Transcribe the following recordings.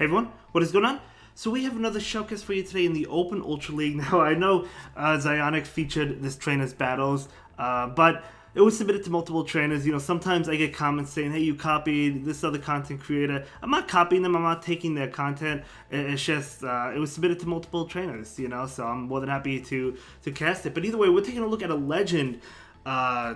Hey everyone, what is going on? So we have another showcase for you today in the Open Ultra League. Now I know Zionic featured this trainer's battles, but it was submitted to multiple trainers. You know, sometimes I get comments saying, hey, you copied this other content creator. I'm not copying them, I'm not taking their content. It's just, it was submitted to multiple trainers, you know, so I'm more than happy to cast it. But either way, we're taking a look at a legend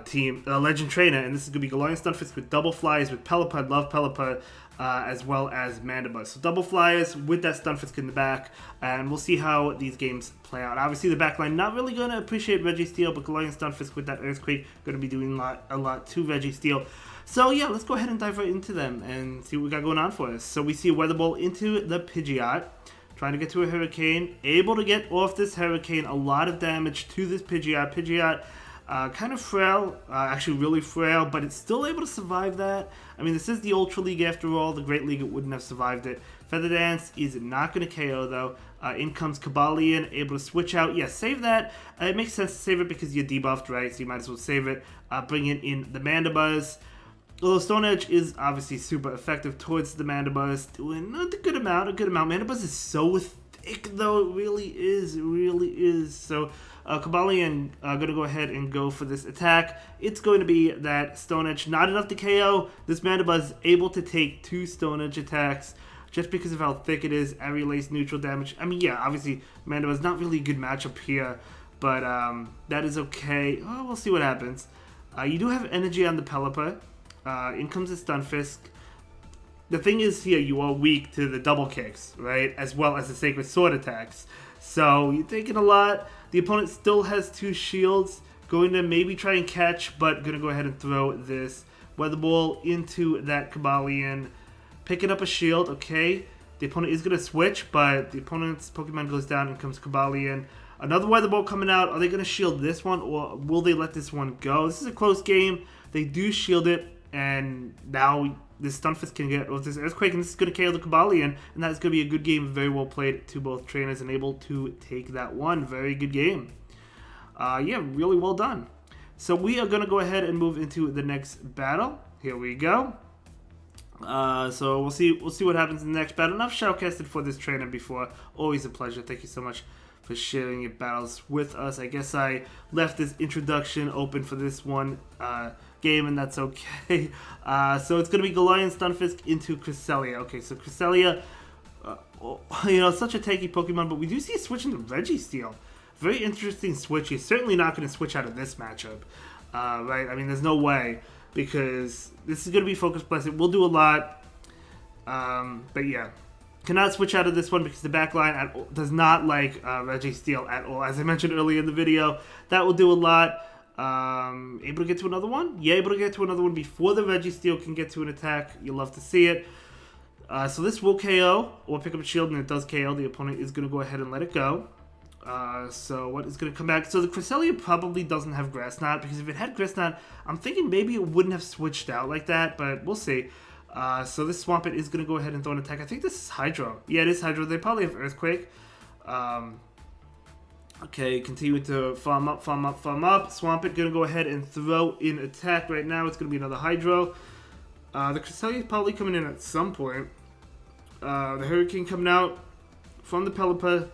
team, a legend trainer, and this is going to be Galarian Stunfisk with double Fliers with Pelipper, love Pelipper, as well as Mandibuzz. So double Fliers with that Stunfisk in the back, and we'll see how these games play out. Obviously the backline not really going to appreciate Registeel, but Galarian Stunfisk with that Earthquake going to be doing a lot to Registeel. So yeah, let's go ahead and dive right into them and see what we got going on for us. So we see a Weather Ball into the Pidgeot, trying to get to a Hurricane, able to get off this Hurricane, a lot of damage to this Pidgeot. Pidgeot kind of frail, actually really frail, but it's still able to survive that. I mean, this is the Ultra League after all. The Great League, it wouldn't have survived it. Feather Dance is not going to KO though. In comes Cobalion, able to switch out. Yeah, save that. It makes sense to save it because you're debuffed, right? So you might as well save it. Bring in the Mandibuzz. Although Stone Edge is obviously super effective towards the Mandibuzz, doing a good amount. Mandibuzz is so thick though, it really is. So Cobalion going to go ahead and go for this attack. It's going to be that Stone Edge, not enough to KO. This Mandibuzz able to take 2 Stone Edge attacks just because of how thick it is. Aerolace neutral damage. I mean, yeah, obviously Mandibuzz not really a good matchup here, but that is okay. Oh, we'll see what happens. You do have energy on the Pelipper. In comes the Stunfisk. The thing is here, you are weak to the double kicks, right? As well as the Sacred Sword attacks. So you're taking a lot. The opponent still has 2 shields. Going to maybe try and catch, but going to go ahead and throw this Weather Ball into that Cobalion. Picking up a shield, okay. The opponent is going to switch, but the opponent's Pokemon goes down and comes Cobalion. Another Weather Ball coming out. Are they going to shield this one, or will they let this one go? This is a close game. They do shield it, and now this Stunfisk can get this Earthquake, and this is going to KO the Cobalion, and that is going to be a good game, very well played to both trainers, and able to take that one. Very good game. Yeah, really well done. So we are going to go ahead and move into the next battle. Here we go. So we'll see what happens in the next battle. Enough shoutcasted for this trainer before. Always a pleasure. Thank you so much for sharing your battles with us. I guess I left this introduction open for this one game, and that's okay. So it's going to be Galarian Stunfisk into Cresselia. Okay, so Cresselia, you know, such a tanky Pokemon, but we do see a switch into Registeel. Very interesting switch. He's certainly not going to switch out of this matchup, right? I mean, there's no way, because this is going to be Focus Plus. It will do a lot, but yeah. Cannot switch out of this one because the backline does not like Registeel at all. As I mentioned earlier in the video, that will do a lot. Able to get to another one? Yeah, able to get to another one before the Registeel can get to an attack. You'll love to see it. So this will KO, or pick up a shield, and it does KO. The opponent is going to go ahead and let it go. So what is going to come back? So the Cresselia probably doesn't have Grass Knot, because if it had Grass Knot, I'm thinking maybe it wouldn't have switched out like that, but we'll see. So this Swampert is going to go ahead and throw an attack. I think this is Hydro. Yeah, it is Hydro. They probably have Earthquake. Okay, continue to farm up. Swampert going to go ahead and throw in attack right now. It's going to be another Hydro. The Cresselia is probably coming in at some point. The Hurricane coming out from the Pelipper.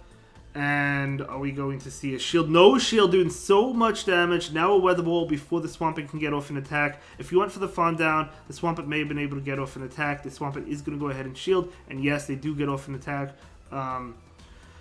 And are we going to see a shield? No shield, doing so much damage. Now a Weather Ball before the Swampert can get off an attack. If you went for the Farm Down, the Swampert may have been able to get off an attack. The Swampert is going to go ahead and shield. And yes, they do get off an attack.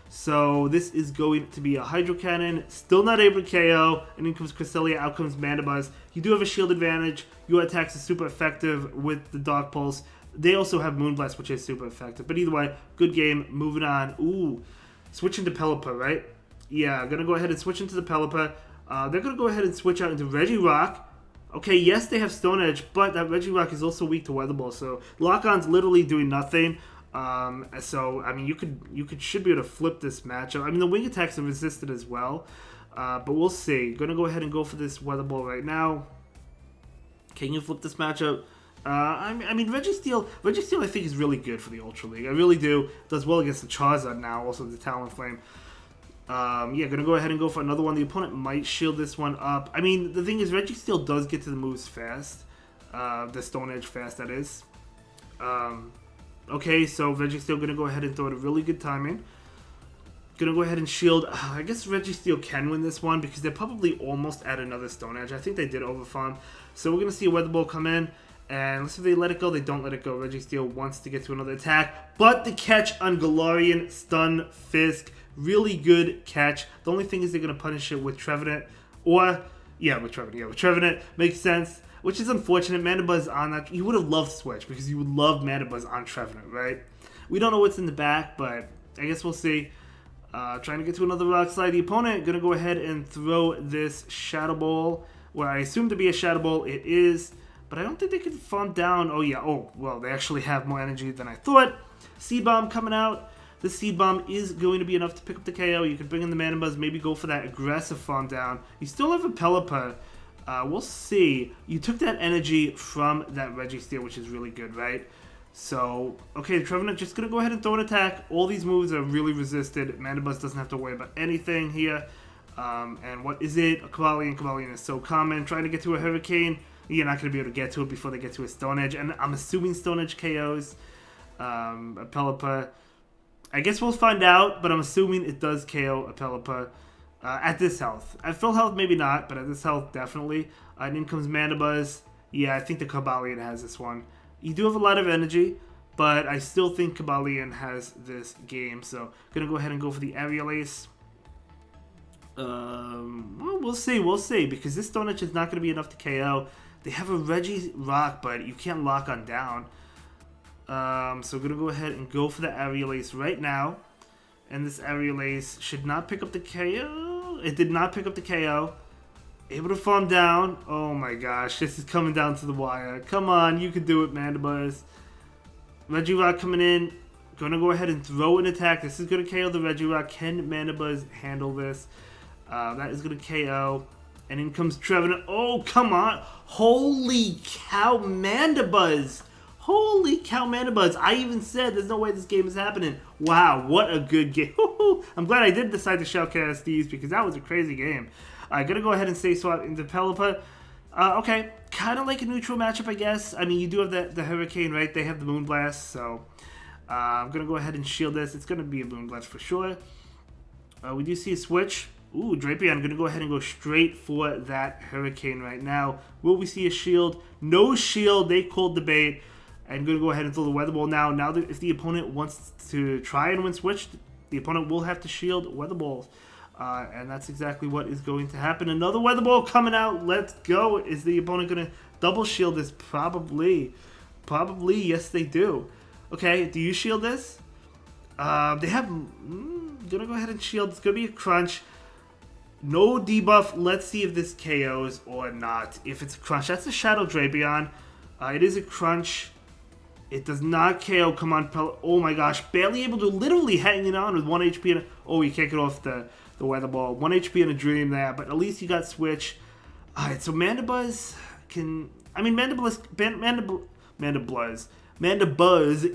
So this is going to be a Hydro Cannon. Still not able to KO. And in comes Cresselia, out comes Mandibuzz. You do have a shield advantage. Your attacks are super effective with the Dark Pulse. They also have Moonblast, which is super effective. But either way, good game. Moving on. Ooh. Switch into Pelipper, right? Yeah, gonna go ahead and switch into the Pelipper. They're gonna go ahead and switch out into Regirock. Okay, yes, they have Stone Edge, but that Regirock is also weak to Weather Ball, so Lock-On's literally doing nothing. So I mean, you should be able to flip this matchup. I mean, the Wing attacks are resisted as well, but we'll see. Gonna go ahead and go for this Weather Ball right now. Can you flip this matchup? I mean, Registeel I think is really good for the Ultra League. I really do. Does well against the Charizard now, also the Talonflame. Yeah, gonna go ahead and go for another one. The opponent might shield this one up. I mean, the thing is, Registeel does get to the moves fast. The Stone Edge fast, that is. Okay, so Registeel going to go ahead and throw it a really good timing. Going to go ahead and shield. I guess Registeel can win this one because they're probably almost at another Stone Edge. I think they did overfarm. So we're going to see a Weather Ball come in. And let's see if they let it go. They don't let it go. Registeel wants to get to another attack. But the catch on Galarian Stun Fisk. Really good catch. The only thing is they're going to punish it with Trevenant. Or, yeah, with Trevenant. Yeah, with Trevenant. Makes sense. Which is unfortunate. Mandibuzz on that. You would have loved Switch because you would love Mandibuzz on Trevenant, right? We don't know what's in the back, but I guess we'll see. Trying to get to another Rock Slide. The opponent going to go ahead and throw this Shadow Ball. Where I assume to be a Shadow Ball. It is. But I don't think they can farm down. Oh, yeah. Oh, well, they actually have more energy than I thought. Seed Bomb coming out. The Seed Bomb is going to be enough to pick up the KO. You could bring in the Mandibuzz, maybe go for that aggressive farm down. You still have a Pelipper. We'll see. You took that energy from that Registeel, which is really good, right? So, okay, Trevenant just going to go ahead and throw an attack. All these moves are really resisted. Mandibuzz doesn't have to worry about anything here. And what is it? A Cobalion. Cobalion is so common. Trying to get to a Hurricane. You're not going to be able to get to it before they get to a Stone Edge. And I'm assuming Stone Edge KOs. A Pelipper. I guess we'll find out, but I'm assuming it does KO a Pelipper at this health. At full health, maybe not, but at this health, definitely. And in comes Mandibuzz. Yeah, I think the Cobalion has this one. You do have a lot of energy, but I still think Cobalion has this game. So, going to go ahead and go for the Aerial Ace. Well, we'll see, because this Stone Edge is not going to be enough to KO. They have a Regirock, but you can't lock on down. So we're going to go ahead and go for the Aerial Ace right now. And this Aerial Ace should not pick up the KO. It did not pick up the KO. Able to farm down. Oh my gosh, this is coming down to the wire. Come on, you can do it, Mandibuzz. Regirock coming in. Going to go ahead and throw an attack. This is going to KO the Regirock. Can Mandibuzz handle this? That is going to KO. And in comes Trevenant. Oh, come on. Holy cow, Mandibuzz. Holy cow, Mandibuzz. I even said there's no way this game is happening. Wow, what a good game. I'm glad I did decide to shoutcast these because that was a crazy game. I'm going to go ahead and stay swap into Pelipper. Okay, kind of like a neutral matchup, I guess. I mean, you do have the Hurricane, right? They have the Moonblast, so I'm going to go ahead and shield this. It's going to be a Moonblast for sure. We do see a switch. Ooh, Drapion, I'm going to go ahead and go straight for that Hurricane right now. Will we see a shield? No shield. They called the bait. I'm going to go ahead and throw the Weather Ball now. Now, that if the opponent wants to try and win switch, the opponent will have to shield Weather Balls. And that's exactly what is going to happen. Another Weather Ball coming out. Let's go. Is the opponent going to double shield this? Probably. Probably, yes, they do. Okay, do you shield this? They have... going to go ahead and shield. It's going to be a crunch. No debuff. Let's see if this KOs or not. If it's a crunch, that's a Shadow Drapion. It is a crunch. It does not KO. Come on, oh my gosh. Barely able to, literally hanging on with 1 HP. And oh, you can't get off the Weather Ball. 1 HP and a Dream there, but at least you got Switch. Alright, so Mandibuzz can... I mean, Mandibuzz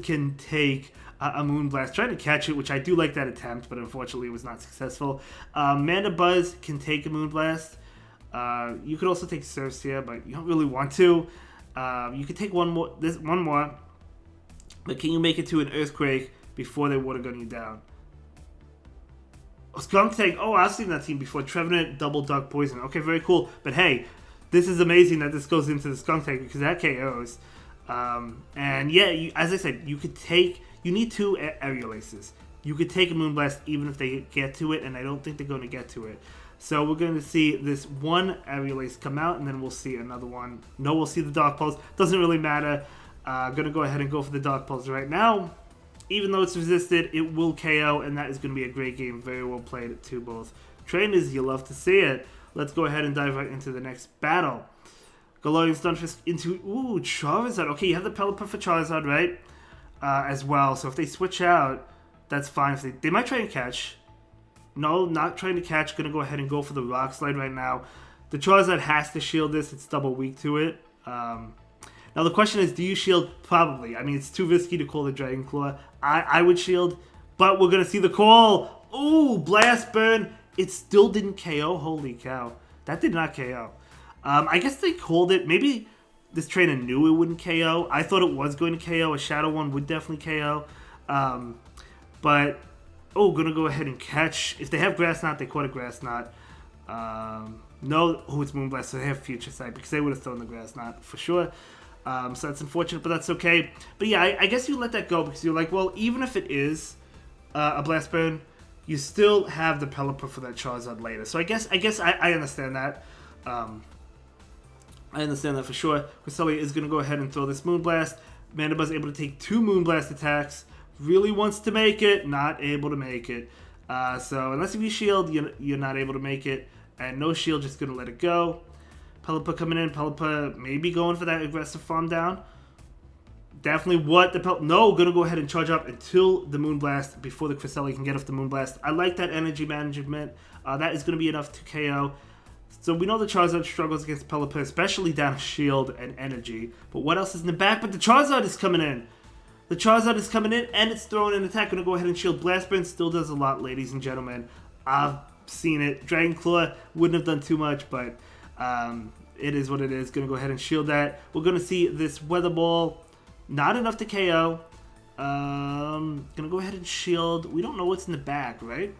can take a Moonblast. Trying to catch it, which I do like that attempt, but unfortunately it was not successful. Mandibuzz can take a Moonblast. You could also take Surfs here, but you don't really want to. You could take one more, but can you make it to an Earthquake before they water gun you down? Oh, Skunk Tank. Oh, I've seen that team before. Trevenant, Double Dark Poison. Okay, very cool. But hey, this is amazing that this goes into the Skunk Tank because that KOs. And yeah, as I said, you could take... You need 2 Aerial Aces. You could take a Moonblast even if they get to it, and I don't think they're going to get to it. So we're going to see this one Aerial Ace come out, and then we'll see another one. No, we'll see the Dark Pulse. Doesn't really matter. I'm going to go ahead and go for the Dark Pulse right now. Even though it's resisted, it will KO, and that is going to be a great game. Very well played to both trainers. You love to see it. Let's go ahead and dive right into the next battle. Galarian Stunfisk into... Ooh, Charizard. Okay, you have the Pelipper for Charizard, right? As well. So if they switch out, that's fine. If they might try and catch. No, not trying to catch. Going to go ahead and go for the Rock Slide right now. The Charizard has to shield this. It's double weak to it. Now the question is, do you shield? Probably. I mean, it's too risky to call the Dragon Claw. I would shield, but we're going to see the call. Ooh, Blast Burn. It still didn't KO. Holy cow. That did not KO. I guess they called it. Maybe this trainer knew it wouldn't KO. I thought it was going to KO. A Shadow one would definitely KO. But, gonna go ahead and catch. If they have Grass Knot, they caught a Grass Knot. No, it's Moonblast, so they have Future Sight because they would have thrown the Grass Knot for sure. So that's unfortunate, but that's okay. But yeah, I guess you let that go because you're like, well, even if it is a Blast Burn, you still have the Pelipper for that Charizard later. So I guess I understand that. I understand that for sure. Cresselia is going to go ahead and throw this Moonblast. Mandibuzz able to take 2 Moonblast attacks. Really wants to make it, not able to make it. So unless if you shield, you're not able to make it. And no shield, just going to let it go. Pelipper coming in. Pelipper maybe going for that aggressive farm down. Definitely what the No, going to go ahead and charge up until the Moonblast before the Cresselia can get off the Moonblast. I like that energy management. That is going to be enough to KO. So we know the Charizard struggles against Pelipper, especially down shield and energy. But what else is in the back? But the Charizard is coming in. The Charizard is coming in, and it's throwing an attack. Going to go ahead and shield. Blast Burn still does a lot, ladies and gentlemen. I've seen it. Dragon Claw wouldn't have done too much, but it is what it is. Going to go ahead and shield that. We're going to see this Weather Ball. Not enough to KO. Going to go ahead and shield. We don't know what's in the back, right?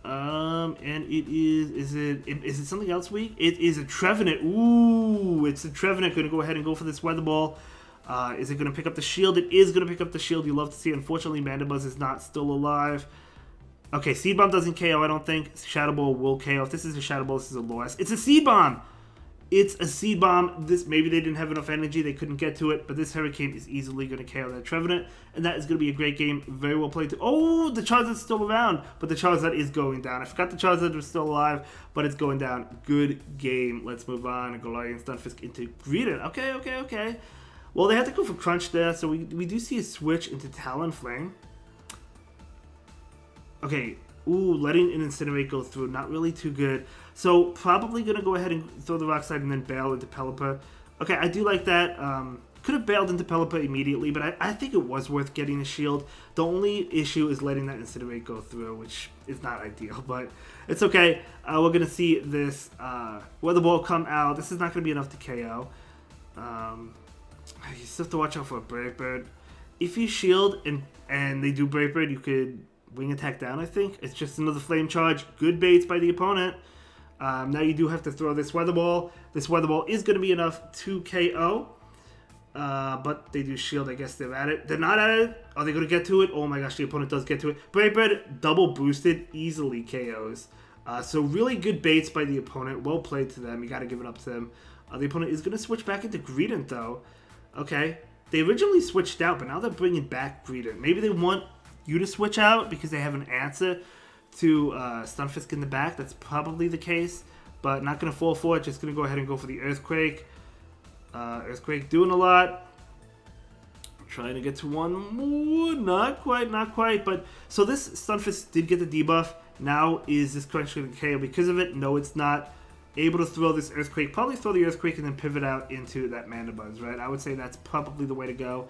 And it is it something else weak? It is a Trevenant. Ooh, it's a Trevenant. Going to go ahead and go for this Weather Ball. Is it going to pick up the shield? It is going to pick up the shield. You love to see it. Unfortunately, Mandibuzz is not still alive. Okay, Seed Bomb doesn't KO, I don't think. Shadow Ball will KO. If this is a Shadow Ball, this is a loss. It's a Seed Bomb! It's a Seed Bomb. Maybe they didn't have enough energy. They couldn't get to it. But this Hurricane is easily going to KO that Trevenant. And that is going to be a great game. Very well played. Oh, the Charizard's still around. But the Charizard is going down. I forgot the Charizard was still alive. But it's going down. Good game. Let's move on. Galarian Stunfisk into Greedent. Okay. Well, they had to go for Crunch there. So we do see a switch into Talonflame. Okay. Ooh, letting an Incinerate go through. Not really too good. So, probably going to go ahead and throw the Rock Slide and then bail into Pelipper. Okay, I do like that. Could have bailed into Pelipper immediately, but I think it was worth getting a shield. The only issue is letting that Incinerate go through, which is not ideal, but it's okay. We're going to see this Weather Ball come out. This is not going to be enough to KO. You still have to watch out for a Brave Bird. If you shield and they do Brave Bird, you could Wing Attack down, I think. It's just another Flame Charge. Good baits by the opponent. Now you do have to throw this Weather Ball. This Weather Ball is going to be enough to KO. But they do shield. I guess they're at it. They're not at it. Are they going to get to it? Oh my gosh, the opponent does get to it. Brave Bird, double boosted, easily KOs. So really good baits by the opponent. Well played to them. You got to give it up to them. The opponent is going to switch back into Greedent, though. Okay. They originally switched out, but now they're bringing back Greedent. Maybe they want you to switch out because they have an answer to Stunfisk in the back. That's probably the case, but not going to fall for it. Just going to go ahead and go for the Earthquake. Earthquake doing a lot. Trying to get to one more. Not quite. But so this Stunfisk did get the debuff. Now is this Crunch going to KO because of it? No, it's not. Able to throw this Earthquake. Probably throw the Earthquake and then pivot out into that Mandibuzz, right? I would say that's probably the way to go.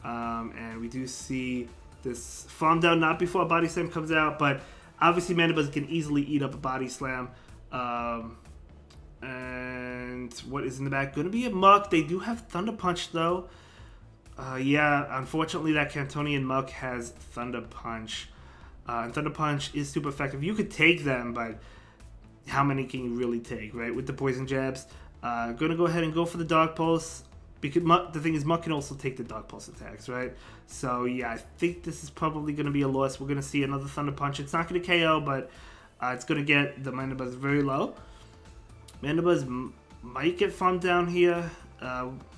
And we do see this Farm Down not before a Body Slam comes out, but obviously Mandibuzz can easily eat up a Body Slam. And what is in the back? Going to be a Muck. They do have Thunder Punch, though. Yeah, unfortunately that Cantonian Muck has Thunder Punch. And Thunder Punch is super effective. You could take them, but how many can you really take, right? With the Poison Jabs. Going to go ahead and go for the Dark Pulse. Because the thing is, Muck can also take the Dark Pulse attacks, right? So, yeah, I think this is probably going to be a loss. We're going to see another Thunder Punch. It's not going to KO, but it's going to get the Mandibuzz very low. Mandibuzz might get farmed down here.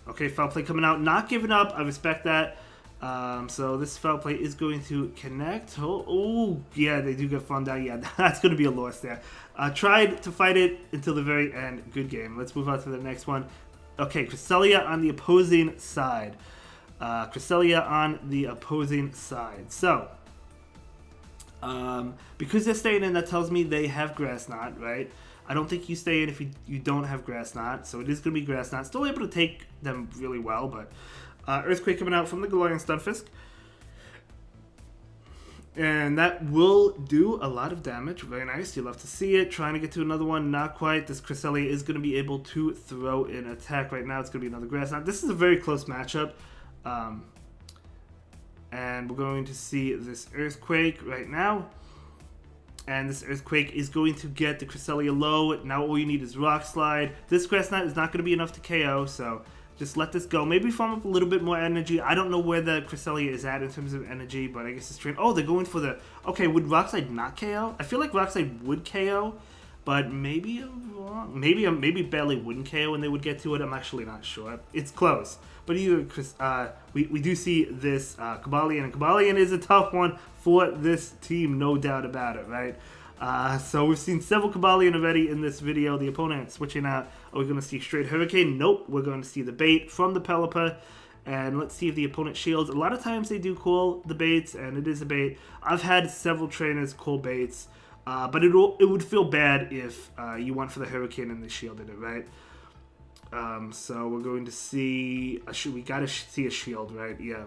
Okay, Foul Play coming out. Not giving up. I respect that. So this Foul Play is going to connect. Oh, yeah, they do get farmed down. Yeah, that's going to be a loss there. Tried to fight it until the very end. Good game. Let's move on to the next one. Okay, Cresselia on the opposing side. So, because they're staying in, that tells me they have Grass Knot, right? I don't think you stay in if you don't have Grass Knot, so it is going to be Grass Knot. Still able to take them really well, but Earthquake coming out from the Galarian Stunfisk. And that will do a lot of damage. Very nice. You'll love to see it. Trying to get to another one. Not quite. This Cresselia is going to be able to throw an attack right now. It's going to be another grass. Now, this is a very close matchup. And we're going to see this Earthquake right now. And this Earthquake is going to get the Cresselia low. Now all you need is Rock Slide. This Grass Knot is not going to be enough to KO, so just let this go. Maybe farm up a little bit more energy. I don't know where the Cresselia is at in terms of energy, but I guess it's trained. Oh, they're going for the... Okay, would Rock Slide not KO? I feel like Rock Slide would KO, but maybe I'm wrong. Maybe Barely wouldn't KO and they would get to it. I'm actually not sure. It's close. But either, we do see this Cobalion, and Cobalion is a tough one for this team, no doubt about it, right? So we've seen several Cobalion already in this video. The opponent switching out. Are we going to see straight Hurricane? Nope. We're going to see the bait from the Pelipper. And let's see if the opponent shields. A lot of times they do call the baits, and it is a bait. I've had several trainers call baits, but it would feel bad if you went for the Hurricane and they shielded it, right? So we're going to see... we got to see a shield, right? Yeah.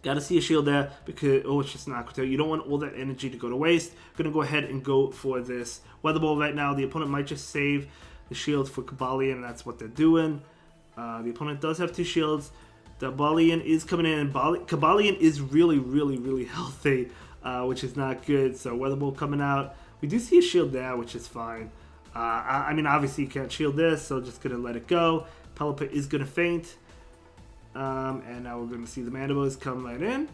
Got to see a shield there because, oh, it's just an Aqua Tail. You don't want all that energy to go to waste. Going to go ahead and go for this Weather Ball right now. The opponent might just save the shield for Cobalion, and that's what they're doing. The opponent does have two shields. The Cobalion is coming in, and Cobalion is really, really, really healthy, which is not good. So Weather Ball coming out. We do see a shield there, which is fine. I mean, obviously you can't shield this, so just going to let it go. Pelipper is going to faint. And now we're going to see the Mandibles come right in.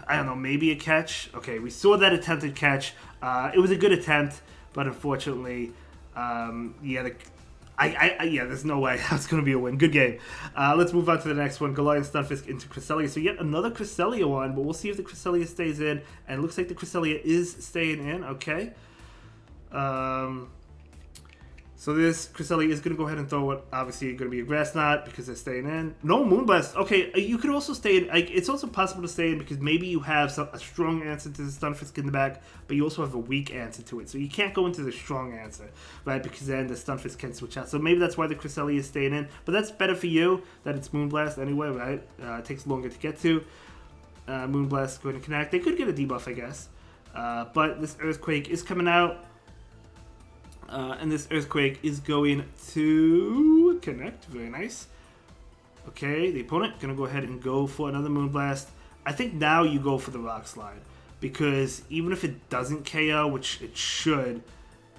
I don't know, maybe a catch. Okay, we saw that attempted catch. It was a good attempt, but unfortunately, yeah, there's no way that's going to be a win. Good game. Let's move on to the next one. Galarian Stunfisk into Cresselia. So yet another Cresselia one, but we'll see if the Cresselia stays in. And it looks like the Cresselia is staying in. Okay. So this Cresselia is going to go ahead and throw what obviously going to be a Grass Knot because they're staying in. No Moonblast. Okay, you could also stay in. Like, it's also possible to stay in because maybe you have a strong answer to the Stunfisk in the back, but you also have a weak answer to it. So you can't go into the strong answer, right? Because then the Stunfisk can switch out. So maybe that's why the Cresselia is staying in. But that's better for you that it's Moonblast anyway, right? It takes longer to get to. Moonblast is going to connect. They could get a debuff, I guess. But this Earthquake is coming out. And this Earthquake is going to connect. Very nice. Okay, the opponent going to go ahead and go for another Moonblast. I think now you go for the Rock Slide. Because even if it doesn't KO, which it should,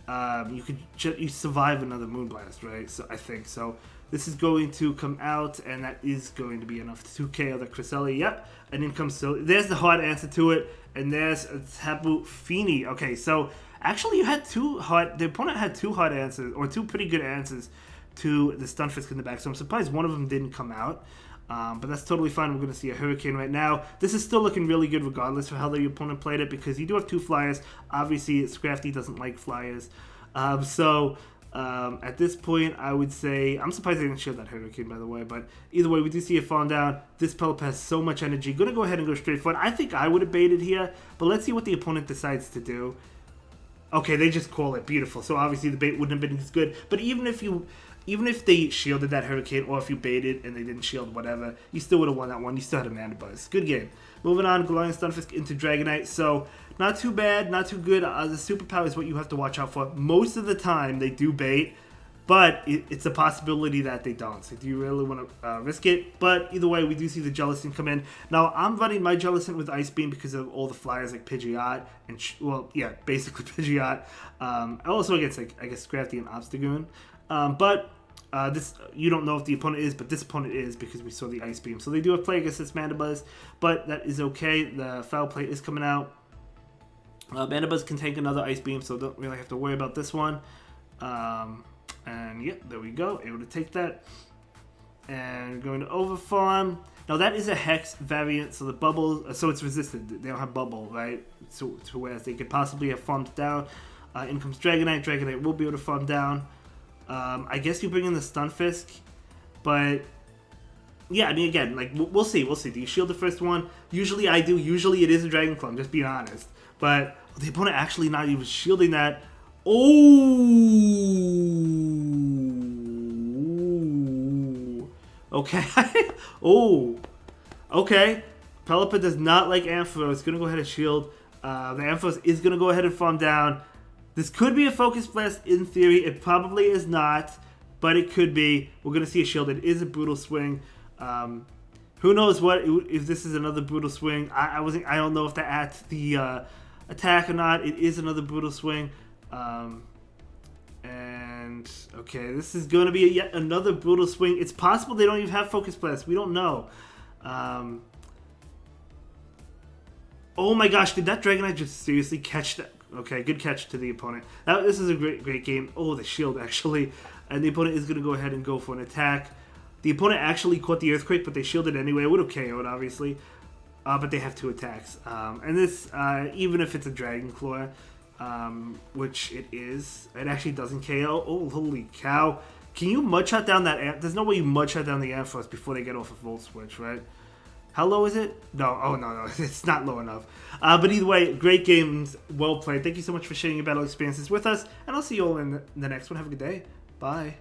you survive another Moonblast, right? So I think so. This is going to come out, and that is going to be enough to KO the Cresselia. Yep, and in comes so. There's the hard answer to it, and there's a Tapu Fini. Okay, so actually you had the opponent had two hard answers, or two pretty good answers to the Stunfisk in the back. So I'm surprised one of them didn't come out. But that's totally fine. We're going to see a Hurricane right now. This is still looking really good regardless of how the opponent played it, because you do have two Flyers. Obviously, Scrafty doesn't like Flyers. At this point, I would say... I'm surprised they didn't shield that Hurricane, by the way. But either way, we do see it falling down. This Pelipper has so much energy. Going to go ahead and go straight for it. I think I would have baited here. But let's see what the opponent decides to do. Okay, they just call it. Beautiful. So obviously the bait wouldn't have been as good. But even if they shielded that Hurricane, or if you baited and they didn't shield, whatever, you still would have won that one. You still had a Mana Buzz. Good game. Moving on, Galarian Stunfisk into Dragonite. So, not too bad, not too good. The superpower is what you have to watch out for. Most of the time, they do bait, but it's a possibility that they don't. So, do you really want to risk it? But either way, we do see the Jellicent come in. Now, I'm running my Jellicent with Ice Beam because of all the Flyers like Pidgeot and, basically Pidgeot. Also against, like, I guess, Scrafty and Obstagoon. This, you don't know if the opponent is, but this opponent is because we saw the Ice Beam. So they do have play against this Mandibuzz, but that is okay. The Foul Play is coming out. Mandibuzz can take another Ice Beam, so don't really have to worry about this one. And yeah, there we go. Able to take that. And going to Overfarm. Now that is a Hex variant, so the Bubble, so it's resisted. They don't have Bubble, right? So whereas they could possibly have farmed down. In comes Dragonite. Dragonite will be able to farm down. I guess you bring in the Stunfisk, but yeah, I mean, again, like, we'll see. Do you shield the first one? Usually I do. Usually it is a Dragon Clone, just being honest. But the opponent actually not even shielding that. Oh, okay. Oh, okay. Pelipper does not like Ampharos. It's going to go ahead and shield. The Ampharos is going to go ahead and farm down. This could be a Focus Blast in theory. It probably is not, but it could be. We're going to see a shield. It is a brutal swing. Who knows what if this is another brutal swing? I don't know if that adds the attack or not. It is another brutal swing. And okay, this is going to be yet another brutal swing. It's possible they don't even have Focus Blast. We don't know. Oh my gosh, did that Dragonite just seriously catch that? Okay, good catch to the opponent. This is a great game. Oh, the shield actually. And the opponent is going to go ahead and go for an attack. The opponent actually caught the Earthquake, but they shielded anyway. It would have KO'd, obviously. But they have 2 attacks. And this, even if it's a Dragon Claw, which it is, it actually doesn't KO. Oh, holy cow. Can you mud shot down that... There's no way you mud shot down the Ampharos before they get off a Volt Switch, right? How low is it? No. Oh, no. It's not low enough. But either way, great games. Well played. Thank you so much for sharing your battle experiences with us. And I'll see you all in the next one. Have a good day. Bye.